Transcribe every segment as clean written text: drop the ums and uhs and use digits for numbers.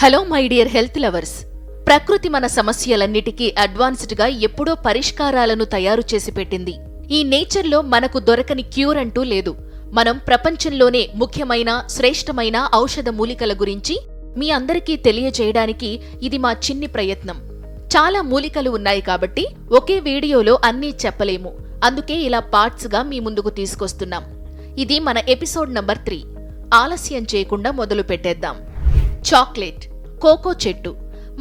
Hello my dear health lovers. ప్రకృతి మన సమస్యలన్నిటికీ అడ్వాన్స్డ్గా ఎప్పుడో పరిష్కారాలను తయారు చేసి పెట్టింది. ఈ నేచర్లో మనకు దొరకని క్యూర్ అంటూ లేదు. మనం ప్రపంచంలోనే ముఖ్యమైన శ్రేష్టమైన ఔషధ మూలికల గురించి మీ అందరికీ తెలియజేయడానికి ఇది మా చిన్ని ప్రయత్నం. చాలా మూలికలు ఉన్నాయి కాబట్టి ఒకే వీడియోలో అన్నీ చెప్పలేము. అందుకే ఇలా పార్ట్స్గా మీ ముందుకు తీసుకొస్తున్నాం. ఇది మన ఎపిసోడ్ నంబర్ 3. ఆలస్యం చేయకుండా మొదలు పెట్టేద్దాం. చాక్లెట్. కోకో చెట్టు.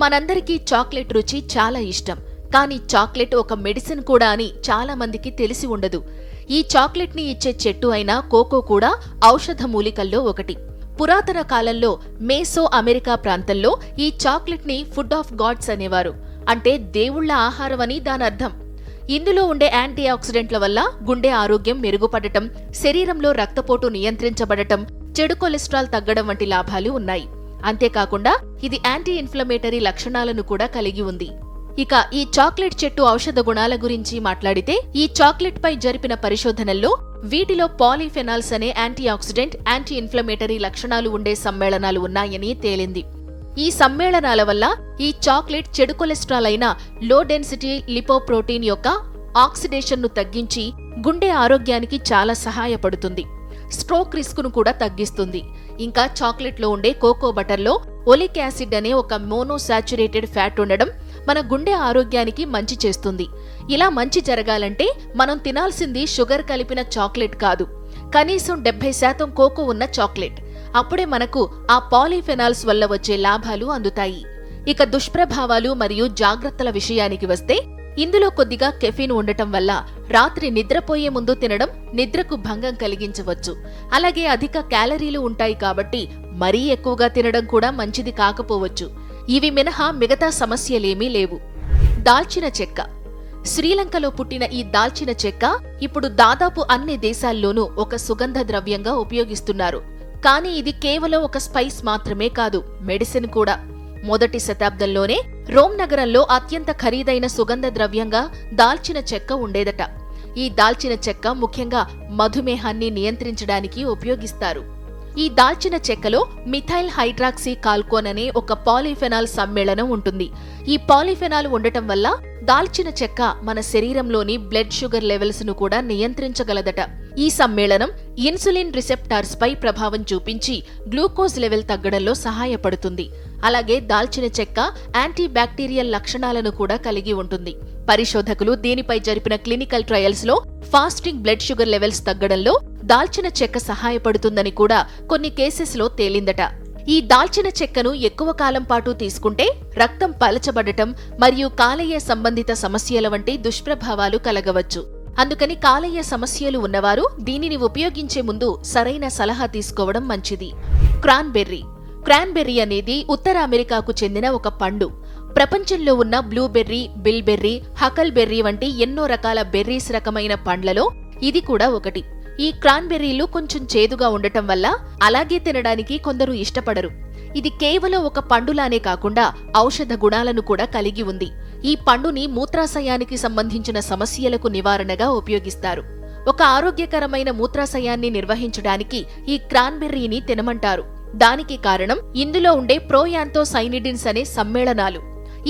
మనందరికీ చాక్లెట్ రుచి చాలా ఇష్టం. కానీ చాక్లెట్ ఒక మెడిసిన్ కూడా అని చాలా మందికి తెలిసి ఉండదు. ఈ చాక్లెట్ ని ఇచ్చే చెట్టు అయిన కోకో కూడా ఔషధ మూలికల్లో ఒకటి. పురాతన కాలంలో మేసో అమెరికా ప్రాంతంలో ఈ చాక్లెట్ ని ఫుడ్ ఆఫ్ గాడ్స్ అనేవారు. అంటే దేవుళ్ల ఆహారం అని దాని అర్థం. ఇందులో ఉండే యాంటీ ఆక్సిడెంట్ల వల్ల గుండె ఆరోగ్యం మెరుగుపడటం, శరీరంలో రక్తపోటు నియంత్రించబడటం, చెడు కొలెస్ట్రాల్ తగ్గడం వంటి లాభాలు ఉన్నాయి. అంతేకాకుండా ఇది యాంటీ ఇన్ఫ్లమేటరీ లక్షణాలను కూడా కలిగి ఉంది. ఇక ఈ చాక్లెట్ చెట్టు ఔషధ గుణాల గురించి మాట్లాడితే, ఈ చాక్లెట్ పై జరిపిన పరిశోధనల్లో వీటిలో పాలీఫెనాల్స్ అనే యాంటీ ఆక్సిడెంట్, యాంటీ ఇన్ఫ్లమేటరీ లక్షణాలు ఉండే సమ్మేళనాలు ఉన్నాయని తేలింది. ఈ సమ్మేళనాల వల్ల ఈ చాక్లెట్ చెడు కొలెస్ట్రాల్ అయిన లో డెన్సిటీ లిపోప్రోటీన్ యొక్క ఆక్సిడేషన్ను తగ్గించి గుండె ఆరోగ్యానికి చాలా సహాయపడుతుంది. స్ట్రోక్ రిస్కును కూడా తగ్గిస్తుంది. ఇంకా చాక్లెట్లో ఉండే కోకో బటర్లో ఒలిక్ యాసిడ్ అనే ఒక మోనోసాచురేటెడ్ ఫ్యాట్ ఉండడం మన గుండె ఆరోగ్యానికి మంచి చేస్తుంది. ఇలా మంచి జరగాలంటే మనం తినాల్సింది షుగర్ కలిపిన చాక్లెట్ కాదు, కనీసం 70% కోకో ఉన్న చాక్లెట్. అప్పుడే మనకు ఆ పాలీఫెనాల్స్ వల్ల వచ్చే లాభాలు అందుతాయి. ఇక దుష్ప్రభావాలు మరియు జాగ్రత్తల విషయానికి వస్తే, ఇందులో కొద్దిగా కెఫీన్ ఉండటం వల్ల రాత్రి నిద్రపోయే ముందు తినడం నిద్రకు భంగం కలిగించవచ్చు. అలాగే అధిక క్యాలరీలు ఉంటాయి కాబట్టి మరీ ఎక్కువగా తినడం కూడా మంచిది కాకపోవచ్చు. ఇవి మినహా మిగతా సమస్యలేమీ లేవు. దాల్చిన చెక్క. శ్రీలంకలో పుట్టిన ఈ దాల్చిన చెక్క ఇప్పుడు దాదాపు అన్ని దేశాల్లోనూ ఒక సుగంధ ద్రవ్యంగా ఉపయోగిస్తున్నారు. కానీ ఇది కేవలం ఒక స్పైస్ మాత్రమే కాదు, మెడిసిన్ కూడా. మొదటి శతాబ్దంలోనే రోమ్ నగరంలో అత్యంత ఖరీదైన సుగంధ ద్రవ్యంగా దాల్చిన చెక్క ఉండేదట. ఈ దాల్చిన చెక్క ముఖ్యంగా మధుమేహాన్ని నియంత్రించడానికి ఉపయోగిస్తారు. ఈ దాల్చిన చెక్కలో మిథైల్ హైడ్రాక్సీ కాల్కోన్ అనే ఒక పాలీఫెనాల్ సమ్మేళనం ఉంటుంది. ఈ పాలీఫెనాల్ ఉండటం వల్ల దాల్చిన చెక్క మన శరీరంలోని బ్లడ్ షుగర్ లెవెల్స్ ను కూడా నియంత్రించగలదట. ఈ సమ్మేళనం ఇన్సులిన్ రిసెప్టార్స్ పై ప్రభావం చూపించి గ్లూకోజ్ లెవెల్ తగ్గడంలో సహాయపడుతుంది. అలాగే దాల్చిన చెక్క యాంటీ బ్యాక్టీరియల్ లక్షణాలను కూడా కలిగి ఉంటుంది. పరిశోధకులు దీనిపై జరిపిన క్లినికల్ ట్రయల్స్ లో ఫాస్టింగ్ బ్లడ్ షుగర్ లెవెల్స్ తగ్గడంలో దాల్చిన చెక్క సహాయపడుతుందని కూడా కొన్ని కేసెస్ లో తేలిందట. ఈ దాల్చిన చెక్కను ఎక్కువ కాలం పాటు తీసుకుంటే రక్తం పలచబడటం మరియు కాలేయ సంబంధిత సమస్యల వంటి దుష్ప్రభావాలు కలగవచ్చు. అందుకని కాలేయ సమస్యలు ఉన్నవారు దీనిని ఉపయోగించే ముందు సరైన సలహా తీసుకోవడం మంచిది. క్రాన్బెర్రీ. క్రాన్బెర్రీ అనేది ఉత్తర అమెరికాకు చెందిన ఒక పండు. ప్రపంచంలో ఉన్న బ్లూబెర్రీ, బిల్బెర్రీ, హకల్బెర్రీ వంటి ఎన్నో రకాల బెర్రీస్ రకమైన పండ్లలో ఇది కూడా ఒకటి. ఈ క్రాన్బెర్రీలు కొంచెం చేదుగా ఉండటం వల్ల అలాగే తినడానికి కొందరు ఇష్టపడరు. ఇది కేవలం ఒక పండులానే కాకుండా ఔషధ గుణాలను కూడా కలిగి ఉంది. ఈ పండుని మూత్రాశయానికి సంబంధించిన సమస్యలకు నివారణగా ఉపయోగిస్తారు. ఒక ఆరోగ్యకరమైన మూత్రాశయాన్ని నిర్వహించడానికి ఈ క్రాన్బెర్రీని తినమంటారు. దానికి కారణం ఇందులో ఉండే ప్రోయాంథోసైనిడిన్స్ అనే సమ్మేళనాలు.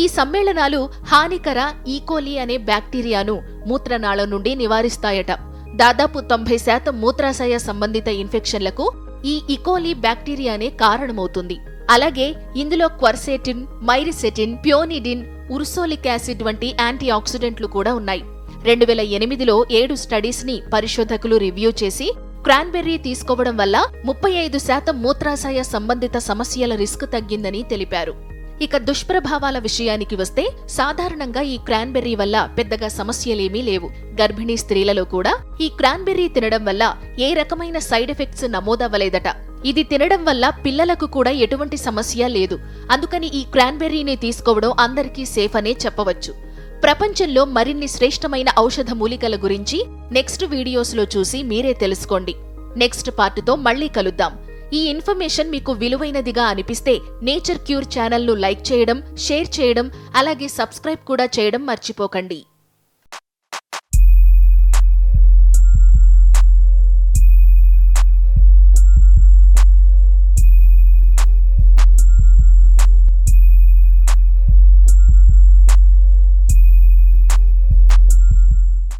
ఈ సమ్మేళనాలు హానికర ఈకోలీ అనే బ్యాక్టీరియాను మూత్రనాళం నుండి నివారిస్తాయట. దాదాపు 90% మూత్రాశయ సంబంధిత ఇన్ఫెక్షన్లకు ఈ ఈకోలీ బ్యాక్టీరియానే కారణమవుతుంది. అలాగే ఇందులో క్వర్సెటిన్, మైరిసెటిన్, ప్యోనిడిన్, ఉర్సోలిక్ యాసిడ్ వంటి యాంటీ ఆక్సిడెంట్లు కూడా ఉన్నాయి. 2008లో 7 స్టడీస్ ని పరిశోధకులు రివ్యూ చేసి క్రాన్బెర్రీ తీసుకోవడం వల్ల 35% మూత్రాశయ సంబంధిత సమస్యల రిస్క్ తగ్గిందని తెలిపారు. ఇక దుష్ప్రభావాల విషయానికి వస్తే, సాధారణంగా ఈ క్రాన్బెర్రీ వల్ల పెద్దగా సమస్యలేమీ లేవు. గర్భిణీ స్త్రీలలో కూడా ఈ క్రాన్బెర్రీ తినడం వల్ల ఏ రకమైన సైడ్ ఎఫెక్ట్స్ నమోదవ్వలేదట. ఇది తినడం వల్ల పిల్లలకు కూడా ఎటువంటి సమస్య లేదు. అందుకని ఈ క్రాన్బెర్రీని తీసుకోవడం అందరికీ సేఫ్ అనే చెప్పవచ్చు. ప్రపంచంలో మరిన్ని శ్రేష్టమైన ఔషధ మూలికల గురించి నెక్స్ట్ వీడియోస్లో చూసి మీరే తెలుసుకోండి. నెక్స్ట్ పార్టుతో మళ్లీ కలుద్దాం. ఈ ఇన్ఫర్మేషన్ మీకు విలువైనదిగా అనిపిస్తే నేచర్ క్యూర్ ఛానల్ను లైక్ చేయడం, షేర్ చేయడం, అలాగే సబ్స్క్రైబ్ కూడా చేయడం మర్చిపోకండి.